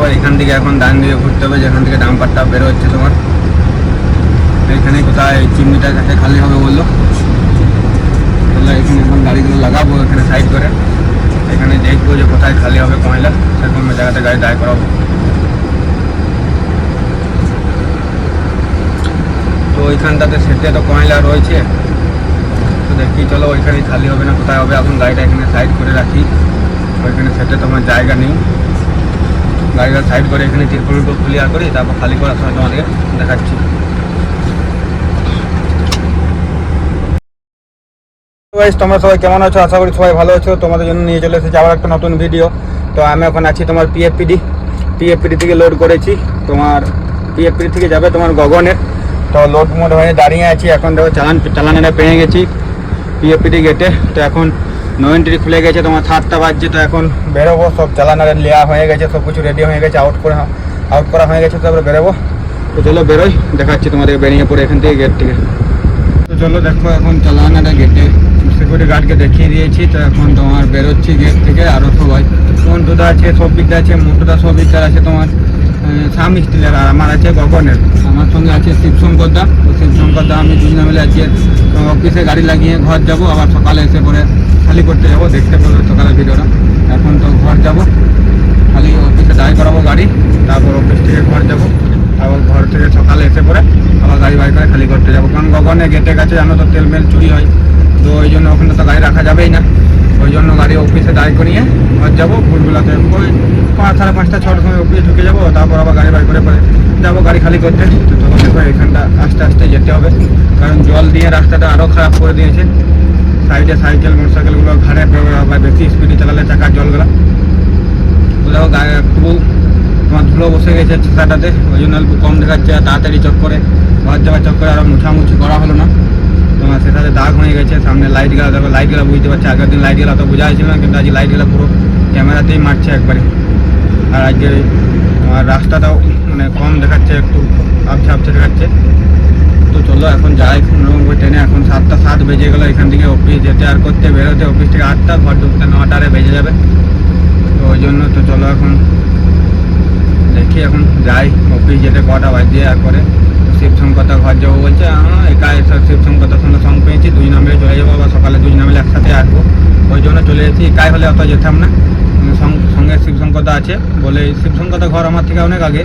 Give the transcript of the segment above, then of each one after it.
তারপর এখান থেকে এখন ডান দিকে ঘুরতে হবে, যেখান থেকে ডাম্পারটা বেরো হচ্ছে তোমার। এখানে কোথায় চিমনিটার কাছে খালি হবে বললো, তাহলে এখানে এখন গাড়িগুলো লাগাবো এখানে সাইড করে। এখানে দেখবো যে কোথায় খালি হবে কয়লা, সেরকম জায়গাতে গাড়ি দাঁড় করাবো। তো ওইখানটাতে সেটে তো কয়লা রয়েছে, তো দেখি চলো ওইখানেই খালি হবে না কোথায় হবে। এখন গাড়িটা এখানে সাইড করে রাখি, ওইখানে সেটে তোমার জায়গা নেই। গাড়িটা সাইড করে এখানে তিরপল ক্লিয়ার করি, তারপর খালি করার সময় তোমাদেরকে দেখাচ্ছি। তোমরা সবাই কেমন আছো? আশা করি সবাই ভালো আছো। তোমাদের জন্য নিয়ে চলে এসেছি আবার একটা নতুন ভিডিও। তো আমি এখন আছি তোমার পিএফপিডি থেকে লোড করেছি। তোমার পিএফপিডি থেকে যাবে তোমার গগনের। তো লোড মোড হয়ে দাঁড়িয়ে আছি। এখন দেখো চালানটা পেয়ে গেছি পিএফপিডি গেটে। তো এখন নো এন্ট্রি খুলে গেছে, তোমার 7টা বাজছে। তো এখন বেরোবো, সব চালানারে নেওয়া হয়ে গেছে, সব কিছু রেডি হয়ে গেছে, আউট করা হয়ে গেছে। তারপরে বেরোবো। তো চলো বেরোই, দেখাচ্ছি তোমাদের বেরিয়ে পড়ে এখান থেকে গেট থেকে। তো চলো দেখো এখন চালানাটা গেটে সিকিউরিটি গার্ডকে দেখিয়ে দিয়েছি। তো এখন তোমার বেরোচ্ছি গেট থেকে। আরও সবাই মন্টুদা আছে, সৌভিকদা আছে, মন্টুদা সৌভিকদার আছে তোমার সাম স্টিলের, আর আমার আছে গগনের। আমার সঙ্গে আছে শিবশঙ্করদা। তো শিবশঙ্করদা আমি দুজনে মিলে আজকে অফিসে গাড়ি লাগিয়ে ঘর যাব, আবার সকালে এসে পরে খালি করতে যাবো। দেখতে পাবো সকালের ভিডিওটা। এখন তো ঘর যাব, খালি অফিসে দাঁড় করাবো গাড়ি, তারপর অফিস থেকে ঘর যাব, তারপর ঘর থেকে সকালে এসে পরে আবার গাড়ি বাই করে খালি করতে যাবো। কারণ গগনের গেটের কাছে জানো তো তেল মেল চুরি হয়, তো ওই জন্য ওখানে তো গাড়ি রাখা যাবেই না। ওই জন্য গাড়ি অফিসে দাঁড় করিয়ে ঘর যাবো। ভোরবেলাতে ওই 5, সাড়ে 5টা 6টার সময় অফিসে ঢুকে যাবো, তারপর আবার গাড়ি বাই করে যাবো গাড়ি খালি করতে। তো তখন দেখো এখানটা আস্তে আস্তে যেতে হবে, কারণ জল দিয়ে রাস্তাটা আরও খারাপ করে দিয়েছে। সাইডে সাইকেল মোটরসাইকেলগুলো ঘাড়ে বেশি স্পিডে চালালে চাকার জলগুলো দেখো গায়ে একটু তোমার ধুলো বসে গেছে ছাতাটাতে, ওই জন্য অল্প কম দেখাচ্ছে। আর তাড়াতাড়ি চক্করে ঘর যাওয়ার চক্করে আরও মুছামুছি করা হলো না। তোমার সেটাতে দাগ হয়ে গেছে। সামনে লাইটগুলো দেখো, লাইটগুলো বুঝতে পারছি। আগের দিন লাইটগুলো তো বোঝা হয়েছিল না, কিন্তু আজ লাইটগুলো পুরো ক্যামেরাতেই মারছে একবারে। আর আজকে আমার রাস্তাটাও মানে কম দেখাচ্ছে, একটু আবছা আবছা দেখাচ্ছে। তো চলো এখন যাই কোনোরকম করে ট্রেনে। এখন 7টা 7 বেজে গেলো। এখান থেকে অফিস যেতে আর করতে বেরোতে অফিস থেকে 8টা, ঘর ঢুকতে 9টারে বেজে যাবে। তো ওই জন্য তো চলো এখন দেখি, এখন যাই অফিস যেতে কটা বাজে। আর পরে শিবশঙ্করদা ঘর যাবো বলছে, একা শিবশঙ্করদার সঙ্গে সঙ্গ পেয়েছি, 2 নামে চলে যাবো, আবার সকালে 2 নামে একসাথে আসবো। ওই জন্য চলে এসেছি। একাই হলে অত যেতাম না, সঙ্গে শিবশঙ্করদা আছে বলে। শিবশঙ্করদা ঘর আমার থেকে অনেক আগে।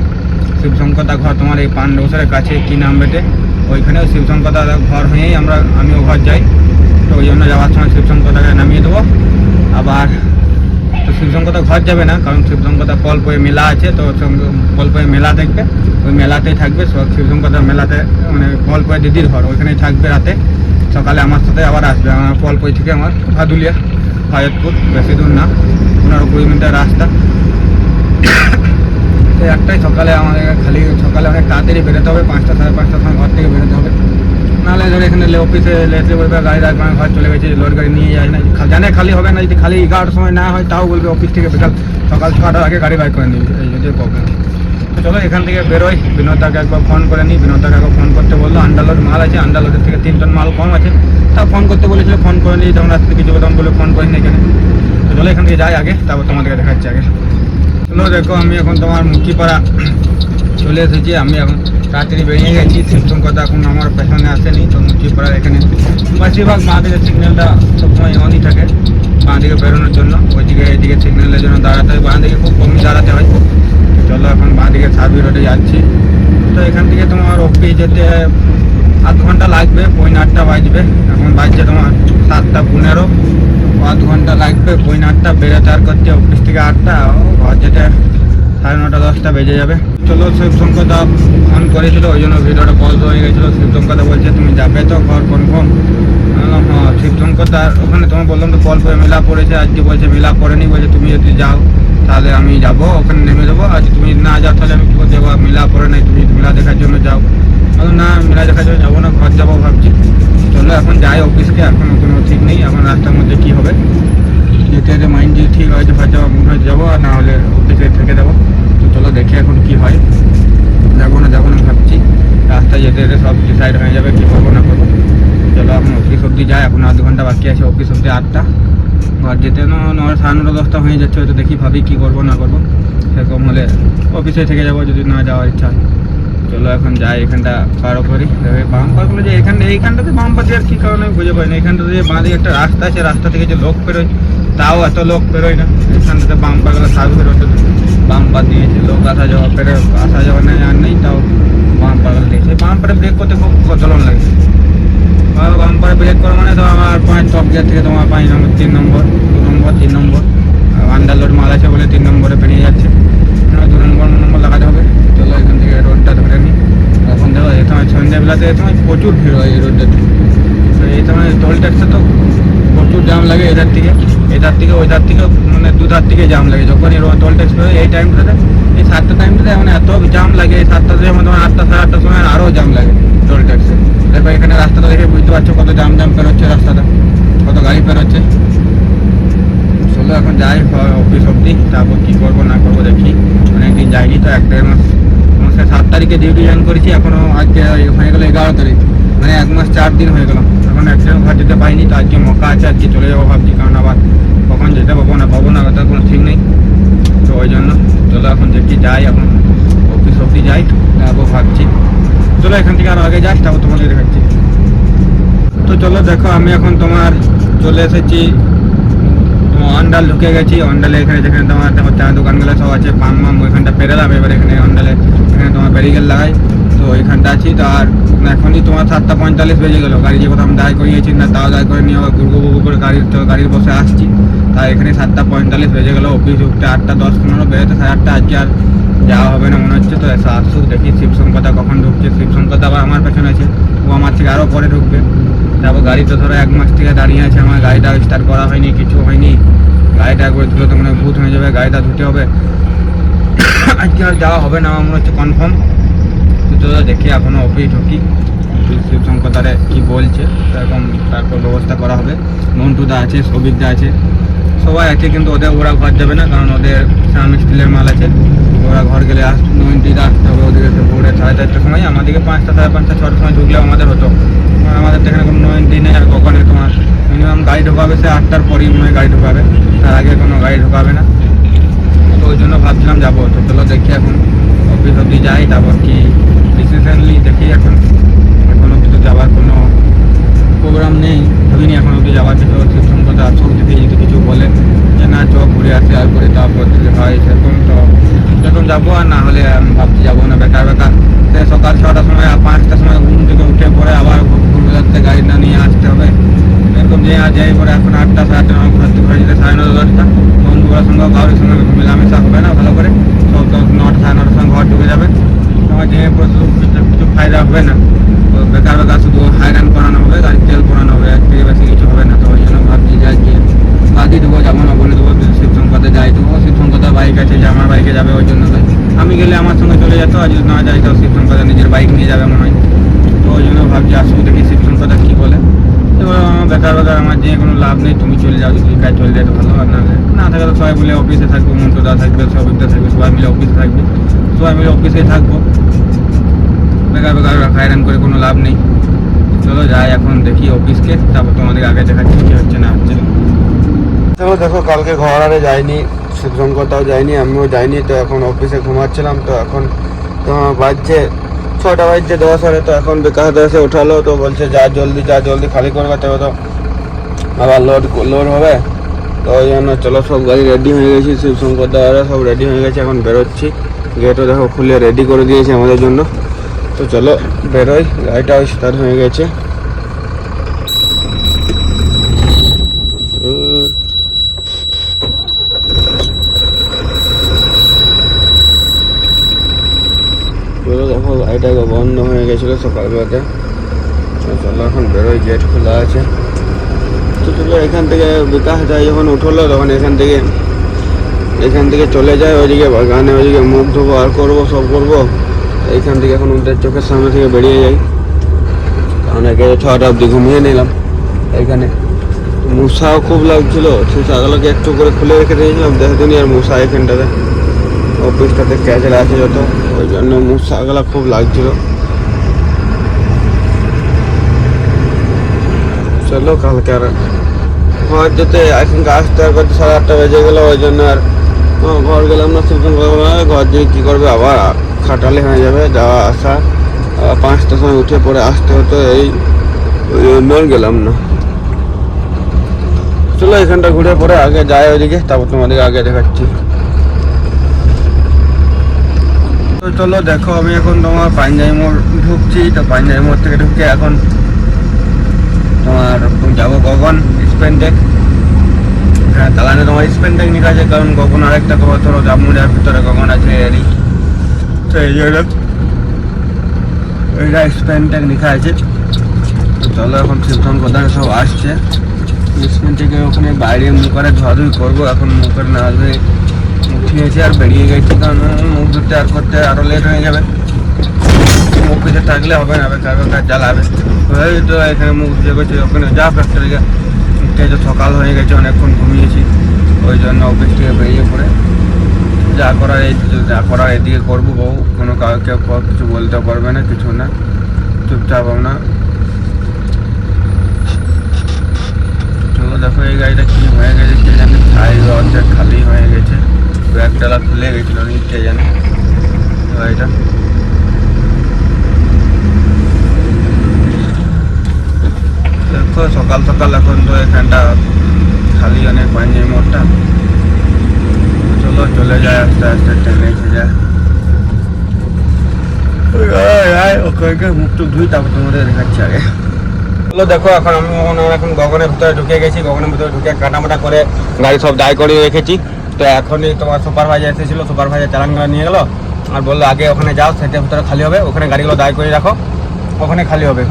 শিবশঙ্করদা ঘর তোমার এই পান্ডবসরের কাছে কি নাম বেটে, ওইখানেও শিবশঙ্করদা ঘর হয়েই আমিও ঘর যাই। তো ওই জন্য যাওয়ার সময় শিবশঙ্করদাকে নামিয়ে দেবো। আবার তো শিবশঙ্করদা ঘর যাবে না, কারণ শিবশঙ্করদা কলপয়ে মেলা আছে। তো কলপয়ে মেলা দেখবে, ওই মেলাতেই থাকবে। শিবশঙ্করদা মেলাতে মানে কলপয়ে দিদির ঘর, ওইখানেই থাকবে রাতে। সকালে আমার সাথে আবার আসবে। আমার কলপই থেকে আমার ভাদুলিয়া হায়তপুর, বেশি দূর না, 15-20 মিনিটের রাস্তা। তো একটাই সকালে আমাদের খালি সকালে অনেক তাড়াতাড়ি বেরোতে হবে, 5টা সাড়ে 5টার সময় ঘর থেকে বেরোতে হবে। নাহলে ধরো এখানে অফিসে লেটে বলবে গাড়ি রাখবে, ঘর চলে গেছে, লোড গাড়ি নিয়ে যায় না, জানে খালি হবে না। যদি খালি 11টার সময় না হয় তাও বলবে অফিস থেকে সকাল 6টার আগে গাড়ি বাইক করে নিবি, এই যে প্রবলেম। তো চলো এখান থেকে বেরোই। বিনোদদাকে একবার ফোন করে নিই। বিনোদদাকে একবার ফোন করতে বললো, আন্ডারলোড মাল আছে, আন্ডারলোডের থেকে 3 টন মাল কম আছে। তা ফোন করতে বলেছিল, ফোন করে নিই। তখন রাস্তাতে কিছু তখন বলে ফোন করিনি এখানে। তো চলো এখান থেকে যাই আগে, তারপর তোমাদেরকে দেখাচ্ছি আগে। চলো দেখো আমি এখন তোমার মুখিপাড়া চলে এসেছি। আমি এখন তাড়াতাড়ি বেরিয়ে গেছি। শিবশঙ্করদা এখন আমার পেছনে আসেনি। তো মুখিপাড়ার এখানে বেশিরভাগ বাঁ দিকে সিগন্যালটা সবসময় অনই থাকে বাঁ দিকে বেরোনোর জন্য। ওইদিকে এইদিকে সিগন্যালের জন্য দাঁড়াতে হয়, বাঁ দিকে খুব কমই দাঁড়াতে হয়। চলো এখন বাঁ দিকে সার্ভিস রোডে যাচ্ছি। তো এখান থেকে তোমার অফিস যেতে আধ ঘন্টা লাগবে, 8:30 বাজবে। এখন বাজছে তোমার 7:15, 8 ঘন্টা লাগবে। 8:30 বেরোতে আর করতে অফিস থেকে 8টা, ঘর যেতে 9:30 10টা বেজে যাবে। চলো শিবশঙ্করদা ফোন করেছিল, ওই জন্য ভিডিওটা পজ হয়ে গেছিলো। শিবশঙ্করদা বলছে তুমি যাবে তো ঘর কনফার্ম? হ্যাঁ। শিবশঙ্করদা ওখানে তোমার বললাম তো কল করে মেলা পড়েছে, আজকে বলছে মেলা পড়েনি, বলছে তুমি যদি যাও তাহলে আমি যাবো, ওখানে নেমে দেবো। আর তুমি না যাও তাহলে আমি কী করে যাবো? মেলা পড়ে নাই, তুমি মেলা দেখার জন্য যাও। না, মেলা দেখার জন্য যাবো না, ঘর যাবো ভাবছি। চলো এখন যাই অফিসকে। এখন কোনো ঠিক নেই এখন রাস্তার মধ্যে কী হবে। যেতে যেতে মাইন্ড যদি ঠিক হয় যে ঘর যাবো, মনে হয় যাবো, আর না হলে অফিসে থেকে যাবো। তো চলো দেখি এখন কি হয়। যাবো না ভাবছি। রাস্তায় যেতে যেতে সব ডিসাইড হয়ে যাবে কী করবো না করবো। চলো এখন অফিস অবধি যাই। এখন আধ ঘন্টা বাকি আছে অফিস অবধি 8টা। ঘর যেতে 9, 9, 9:30, 10টা হয়ে যাচ্ছে হয়তো। দেখি ভাবি কী করবো না করবো। সেরকম হলে অফিসে থেকে যাবো যদি না যাওয়ার ইচ্ছা হয়। চলো এখন যাই, এখানটা পার করি। বাম্পারগুলো যে এইখানটাতে বাম্পার দিয়ে আর কী কারণে বুঝে পাই না। এখানটাতে যে বাঁ দিকে একটা রাস্তা আছে, রাস্তা থেকে যে লোক বেরোয় তাও এত লোক বেরোয় না। এখানটাতে বাম্পারগুলো সার্ভিস রোডে বাম্পার দিয়েছে, লোক আসা যাওয়া নেই আর নেই, তাও বাম্পারগুলো দিয়েছে। বাম্পারে ব্রেক করতে খুব প্রচলন লাগে। বাম্পারে ব্রেক করা মানে তো আমার 5 টপ গিয়ার থেকে তোমার 5 নম্বর 3 নম্বর 2 নম্বর 3 নম্বর আন্ডারলোড মাল আছে বলে 3 নম্বরে বেরিয়ে যাচ্ছে, 2 নম্বর লাগাতে হবে। চলো এখান থেকে রোডটা ধরে নিই। এখন দেখো এই সময় সন্ধ্যেবেলাতে এই সময় প্রচুর ভিড় হয় এই রোডটাতে। তো এই সময় টোল ট্যাক্সে তো প্রচুর জাম লাগে, এধার থেকে ওই ধার থেকে, মানে দুধার থেকে জাম লাগে। যখন এই টোল ট্যাক্স করে এই টাইমটাতে, এই 7টা টাইমটাতে মানে এত জাম লাগে। এই 7টাতে যেমন তোমার 8টা 8:30 সময় আরও জাম লাগে টোল ট্যাক্সে। দেখো এখানে রাস্তাটা দেখে বুঝতে পারছো কত জাম পেরোচ্ছে, রাস্তাটা কত গাড়ি পেরোচ্ছে। চলো এখন যাই অফিস অবধি, তারপর কী করবো না করবো দেখি। অনেকদিন যাইনি তো, 1-1.5 মাস। 7 তারিখে ডিউটি জয়েন করেছি, এখনও আজকে হয়ে গেলো 11 তারিখ, মানে 1 মাস 4 দিন হয়ে গেল। এখন একটা ঘর যেতে পাইনি, তো আজকে মৌকা আছে, আজকে চলে যাবো ভাবছি। কারণ আবার কখন যেতে পাবো না তার কোনো ঠিক নেই। তো ওই জন্য চলো এখন দেখি যাই, এখন অফিস অবধি যাই, তারপর ভাবছি। চলো এখান থেকে আরও আগে যাই, তারপর তোমাদের দেখাচ্ছি। তো চলো দেখো, আমি এখন তোমার চলে এসেছি অন্ডাল, ঢুকে গেছি অন্ডালে। এখানে যেখানে তোমার দেখো চা দোকানগুলো সব আছে, পাম ওইখানটা পেরেলাম। এবার এখানে অন্ডালে এখানে তোমার ব্যারিকেড লাগাই, তো ওইখানটা আছি। তো আর এখনই তোমার 7:45 বেজে গেলো। গাড়ি যে কোথাও দাঁড় করিয়েছি না, তাও দাঁড় করে নিয়ে আবার গুড়গু করে গাড়ির বসে আসছি। তাই এখানে 7:45 বেজে গেলো। অফিস উঠতে 8:10-15 বেরোতে 8:30। আজকে আর যাওয়া হবে না মনে হচ্ছে। তো আসুক দেখি শিবশঙ্করদা কখন ঢুকছে। শিবশঙ্করদা আবার আমার পেছনে আছে, ও আমার থেকে আরও পরে ঢুকবে। তারপর গাড়ি তো ধরো 1 মাস থেকে দাঁড়িয়ে আছে, আমার গাড়িটা স্টার্ট করা হয়নি, কিছু হয়নি। গাড়িটা একবার ধুলে তো মনে ভূত হয়ে যাবে, গাড়িটা ধুতে হবে। আজকে আর যাওয়া হবে না আমার মনে হচ্ছে কনফার্ম। তো দেখি এখনও অফিস ঢুকি, শিবশঙ্করদারে কী বলছে, এরকম তারপর ব্যবস্থা করা হবে। মন্টুদা আছে, সবিকদা আছে, সবাই আছে। কিন্তু ওরা ঘর যাবে না, কারণ ওদের সামনে স্টিলের মাল আছে। ওরা ঘর গেলে 9টা আসতে হবে ওদিকে। ভোরে 4:30টার সময়, আমাদেরকে 5টা 5:30 6টার সময় ঢুকলেও আমাদের হতো। আমাদের তো এখানে কোনো 9 নেই। আর কখনই তোমার মিনিমাম গাড়ি ঢোকাবে সে 8টার পরই মনে হয় গাড়ি ঢোকাবে, তার আগে কোনো গাড়ি ঢোকাবে না। তো ওই জন্য ভাবছিলাম যাবো। তো চলো দেখি এখন অফিস অবধি যাই, তারপর কি ডিসিশনলি দেখি। এখন অবধি তো যাওয়ার কোনো প্রোগ্রাম নেই, ভাবিনি এখন অবধি যাওয়ার কিছু। শিবশঙ্করদা আসুক, যদি কিছু বলে যে না চ ঘুরে আসে আর করে, তারপর যদি হয় সেরকম তো সেরকম যাবো। আর না হলে আমি ভাবছি যাবো না, বেকার সে সকাল 6টার সময় 5টার সময় ঘুম থেকে উঠে পরে আবার ঘুরতে গাড়ি না নিয়ে আসতে হবে। এরকম যে যাই পরে এখন 8টা 8:30 আমার ঘর থেকে ঘরে যেতে 9:30 10টা। বন্ধুগুলোর সঙ্গে কারোর সঙ্গে মেলামেশা হবে না ভালো করে। সব 9টা 9:30 সময় ঘর ঢুকে যাবে। আমার যে কিছু ফায়দা হবে না। তো বেকার শুধু হাইরান করানো হবে, গাড়ির তেল করানো হবে, এর থেকে বেশি কিছু হবে না। তো ওই জন্য ভাবছি যে আজকে বাদ দিয়ে দেবো, যাবো না বলে দেবো। শিবশঙ্করদা যাই দেবো, শিবশঙ্করদা বাইক আছে, যে আমার বাইকে যাবে, ওই জন্য আমি গেলে আমার সঙ্গে চলে যেত। আর যদি না যাই তো শিবশঙ্করদা নিজের বাইক নিয়ে যাবে মনে হয়। তো ওই জন্য ভাবছি আসুক, দেখি শিবশঙ্করদা কী বলে। এবার আমার বেকার আমার যে কোনো লাভ নেই, তুমি চলে যাও, যদি কাজ চলে যায় তো ভালো। আর না থাকে তো সবাই মিলে অফিসে থাকবো, মন্টুদা থাকবে, সবিকদা থাকবে, সবাই মিলে অফিসে থাকবে, সবাই মিলে অফিসেই থাকবো। বেকার হাইরান করে কোনো লাভ নেই। চলো যাই এখন দেখি অফিসকে, তারপর তোমাদের আগে দেখাচ্ছি কী হচ্ছে না হচ্ছে। দেখো কালকে ঘর আরে যাইনি, শিবশঙ্করদাও যায়নি, আমিও যাইনি। তো এখন অফিসে ঘুমাচ্ছিলাম। তো এখন তোমার বাজছে 6টা বাজছে 10 সাড়ে। তো এখন বিকাশ এসে উঠালো, তো বলছে যা জলদি খালি করবে, তবে তো আবার লোড হবে। তো ওই জন্য চলো সব গাড়ি রেডি হয়ে গেছি, শিবশঙ্করদা সব রেডি হয়ে গেছে। এখন বেরোচ্ছি, গেটও দেখো খুলে রেডি করে দিয়েছে আমাদের জন্য। তো চলো বেরোই, গাড়িটাও স্টার্ট হয়ে গেছে। দেখো গাড়িটা বন্ধ হয়ে গেছিলো সকালবেলাতে। চলো এখন বেরোই, গেট খোলা আছে। তো চলো এখান থেকে বিকাশ যায় যখন উঠলো, তখন এখান থেকে চলে যায় ওইদিকে বাগানে, ওইদিকে মুখ ধোবো আর করবো, সব করবো। এইখান থেকে এখন ওদের চোখের সামনে থেকে বেরিয়ে যাই, কারণ একে 6টা অবধি ঘুমিয়ে নিলাম। এইখানে মশাও খুব লাগছিল, মশাগুলোকে একটু করে খুলে রেখে দিয়েছিলাম, দেখেনি আর মশা এখানটাতে অফিসটাতে ক্যাচের আছে যত, ওই জন্য মশাগুলো খুব লাগছিল। চলো কালকে আর ঘর যেতে এখন আসতে আর করতে 8:30 বেজে গেলো, ওই জন্য আর ঘর গেলাম না, ঘর দিয়ে কী করবে, আবার খাটালে হয়ে যাবে যাওয়া আসা, 5টার সময় উঠে পরে আসতে হতো, এই গেলাম না। চলো এখানটা ঘুরে পরে আগে যাই ওইদিকে, তারপর তোমাদেরকে আগে দেখাচ্ছি। তো চলো দেখো, আমি এখন তোমার পাঞ্জাবি মোড় ঢুকছি। তো পাঞ্জাবি মোড় থেকে ঢুকে এখন তোমার যাবো গগন স্পেনটেক। হ্যাঁ, তাহলে তোমার স্পেনটেক নিয়ে আছে, কারণ গগন আরেকটা তোমার ধরো জামুরিয়ার ভিতরে গগন আছে এরই, তো এই জন্য এইটা স্পেনটেক লেখা আছে। তো চলো এখন শিবধন প্রধান সব আসছে স্পেনটেকে, ওখানে বাইরে মুখ করে ধোয়াধুয়ি করবো। এখন মুখের না ধুয়ে উঠিয়েছি আর বেরিয়ে গেছি, কারণ মুখ ধুতে আর করতে আরও লেট হয়ে যাবে। মুখ ধুতে থাকলে হবে না, বেকার বেকার জ্বালাবে। এই তো এখানে মুখ ধুয়ে গেছি, ওখানে যা ফ্যাক্টরিকে তো সকাল হয়ে গেছে, অনেকক্ষণ ঘুমিয়েছি, ওই জন্য অফিস থেকে বেরিয়ে পড়ে যা করার এদিকে করবো। বউ কোনো কাউকে কিছু বলতে পারবে না, কিছু না, চুপচাপ না। চলো দেখো এই গাড়িটা কি হয়ে গেছে কে জানে, সাইজ অর্ধেক খালি হয়ে গেছে, ব্যাগডালা খুলে গেছিলো কে জানে গাড়িটা। দেখো সকাল সকাল এখন তো এখানটা খালি অনেক পাঞ্জাবি মোড়টা। চলো চলে যায় আস্তে আস্তে, ট্রেনে এসে যায়। ওকে মুখ টুক ধুই, তারপর তোমাদের দেখাচ্ছি আগে। চলো দেখো এখন এখন গগনের ভিতরে ঢুকে গেছি। গগনের ভিতরে ঢুকে কাটামাটা করে গাড়ি সব দায় করে রেখেছি। তো এখনই তোমার সুপারভাইজার এসেছিলো, সুপারভাইজার চালানগুলো নিয়ে গেলো আর বললো আগে ওখানে যাও, সেটের ভিতরে খালি হবে, ওখানে গাড়িগুলো দায় করে রাখো, ওখানে খালি হবে।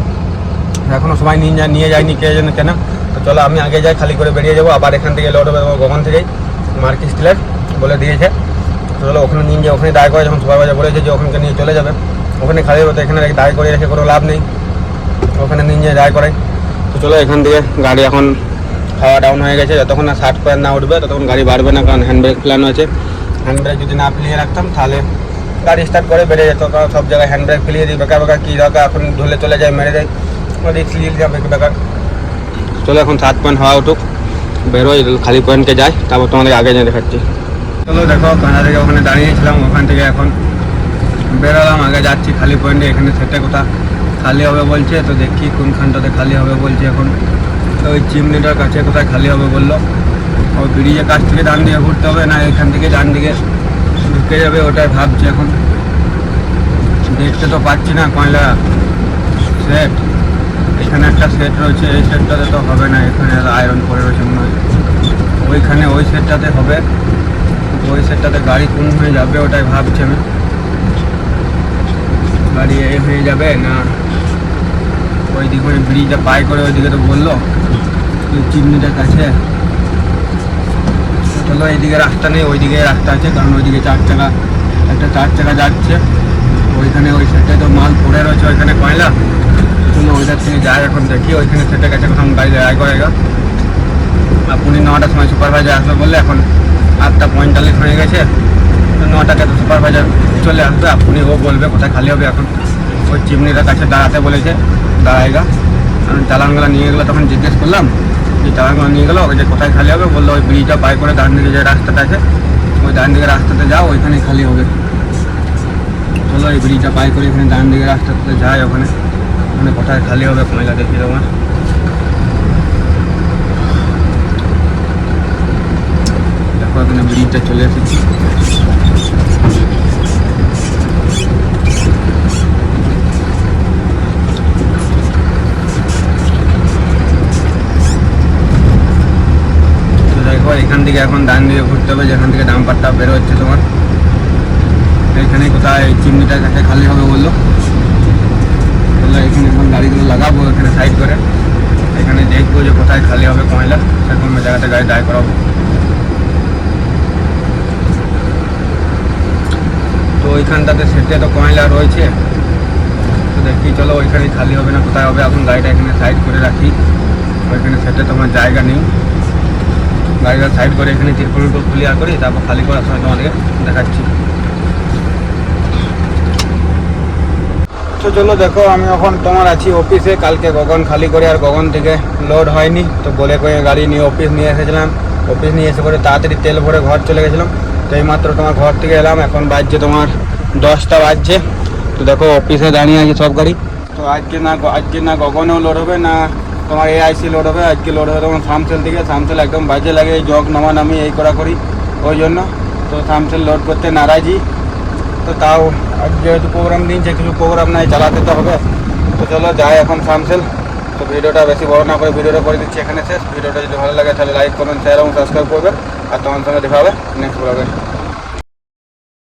এখনও সময় নিয়ে যায়নি কে যেন কেন। তো চলো আমি আগে যাই, খালি করে বেরিয়ে যাবো। আবার এখান থেকে লোড হবে তোমার গগন থেকেই, মার্কেট স্টিলের বলে দিয়েছে। তো চলো ওখানে নিয়ে যাই, ওখানে দায় করে, যখন সুপারভাইজার বলেছে যে ওখানকে নিয়ে চলে যাবে, ওখানে খালি হবে। তো এখানে দায় করে রেখে কোনো লাভ নেই, ওখানে নিয়ে দায় করাই। তো চলো এখান থেকে গাড়ি এখন হাওয়া ডাউন হয়ে গেছে, যতক্ষণ না 60 পয়েন্ট না উঠবে ততক্ষণ গাড়ি বাড়বে না, কারণ হ্যান্ড ব্রেক ফেলানো আছে। হ্যান্ড ব্রেক যদি না ফেলিয়ে রাখতাম তাহলে গাড়ি স্টার্ট করে বেড়ে যেত, কারণ সব জায়গায় হ্যান্ড ব্রেক ফেলিয়ে দিই, বেকার বেকার কী দরকার, এখন ধুলে চলে যায় মেরে দেয়, রিক্স নিয়ে যাবে বেকার। চলো এখন 7 পয়েন্ট হাওয়া উঠুক, বেরোয় খালি পয়েন্টকে যায়, তারপর তোমাদের আগে নিয়ে দেখাচ্ছি। চলো দেখো কানা থেকে ওখানে দাঁড়িয়েছিলাম, ওখান থেকে এখন বেরোলাম, আগে যাচ্ছি খালি পয়েন্টে। এখানে সেটা কোথা খালি হবে বলছে, তো দেখি কোনখানটাতে খালি হবে বলছে। এখন ওই চিমনিটার কাছে কোথায় খালি হবে বললো, ওই ব্রিজের কাছ থেকে ডান দিকে ঘুরতে হবে, না এখান থেকে ডান দিকে ঢুকে যাবে, ওটাই ভাবছি। এখন দেখতে তো পাচ্ছি না কয়লা সেট, এখানে একটা সেট রয়েছে, এই সেটটাতে তো হবে না, এখানে আয়রন করে রয়েছে মনে হয়, ওইখানে ওই সেটটাতে হবে। ওই সেটটাতে গাড়ি কোন হয়ে যাবে ওটাই ভাবছি আমি, গাড়ি এই হয়ে যাবে না ওই দিকে, ওই ব্রিজটা পাই করে ওইদিকে তো বললো চিমনিটার কাছে। চলো এইদিকে রাস্তা নেই, ওইদিকে রাস্তা আছে, কারণ ওইদিকে একটা 4 চাকা যাচ্ছে, ওইখানে ওই সেটে তো মাল পড়ে রয়েছে, ওইখানে কয়লা। চলো ওইটার থেকে যাই, এখন দেখি ওইখানে সেটের কাছে কোথাও গাড়ি আয় করেগা। আপনি 9টার সময় সুপারভাইজার আসবে বললে, এখন 8:45 হয়ে গেছে, 9টাকে তো সুপারভাইজার চলে আসবে, আপনি ও বলবে কোথায় খালি হবে। এখন ওই চিমনিটার কাছে দাঁড়াতে বলেছে, দাঁড়ায়গা। আমি চালানগুলো নিয়ে গেলো, তখন জিজ্ঞেস করলাম যে চালানগুলো নিয়ে গেলো, ওই যে কোথায় খালি হবে বললো, ওই ব্রিজটা পাই করে ডান দিকে যে রাস্তাটা আছে, ওই ডান দিকে রাস্তাতে যাও, ওইখানেই খালি হবে। চলো এই ব্রিজটা পাই করে এখানে ডান দিকে রাস্তাতে যাই, ওখানে কোথায় খালি হবে কয়লা দেখি তোমার। দেখো এখানে ব্রিজটা চলে এসেছি। এখান থেকে এখন ডান দিকে ঘুরতে হবে, যেখান থেকে ডাম্পারটা বেরোচ্ছে তোমার, এখানে কোথায় চিমনিটার কাছে খালি হবে বললো। তাহলে এখানে এখন গাড়িগুলো লাগাবো, এখানে সাইড করে, এখানে দেখবো যে কোথায় খালি হবে কয়লা, সেরকম জায়গাতে গাড়ি দাঁড় করাবো। তো ওইখানটাতে সেটে তো কয়লা রয়েছে, তো দেখি চলো ওইখানে খালি হবে না কোথায় হবে। এখন গাড়িটা এখানে সাইড করে রাখি, ওইখানে সেটে তোমার জায়গা নেই, গাড়িটা সাইড করে এখানে তিরপল ক্লিয়ার করি, তারপর খালি করার সময় তোমাদেরকে দেখাচ্ছি। তো চলো দেখো আমি এখন তোমার আছি অফিসে, কালকে গগন খালি করে আর গগন থেকে লোড হয়নি, তো বলে করে গাড়ি নিয়ে অফিস নিয়ে এসেছিলাম। অফিস নিয়ে এসে করে তাড়াতাড়ি তেল ভরে ঘর চলে গেছিলাম, তো এইমাত্র তোমার ঘর থেকে এলাম, এখন বাজছে তোমার 10টা বাজছে। তো দেখো অফিসে দাঁড়িয়ে আছে সব গাড়ি। তো আজকে না গগনেও লোড হবে না তোমার এআইসি লোড হবে, আজকে লোড হবে তোমার সামসেল থেকে। সামসেল একদম বাজে লাগে এই জগ নামানামি এই করি ওই জন্য। তো সামসেল লোড করতে নারাজি। তো তাও আজ যেহেতু প্রোগ্রাম দিনছে, কিছু প্রোগ্রাম নাই, চালাতে তো হবে। তো চলো যাই এখন সামসেল। তো ভিডিওটা বেশি বড় না করে ভিডিওটা করে দিচ্ছি এখানে শেষ। ভিডিওটা যদি ভালো লাগে তাহলে লাইক কমেন্ট শেয়ার এবং সাবস্ক্রাইব করবে। আর তোমার সঙ্গে দেখা হবে নেক্সট ব্লগে।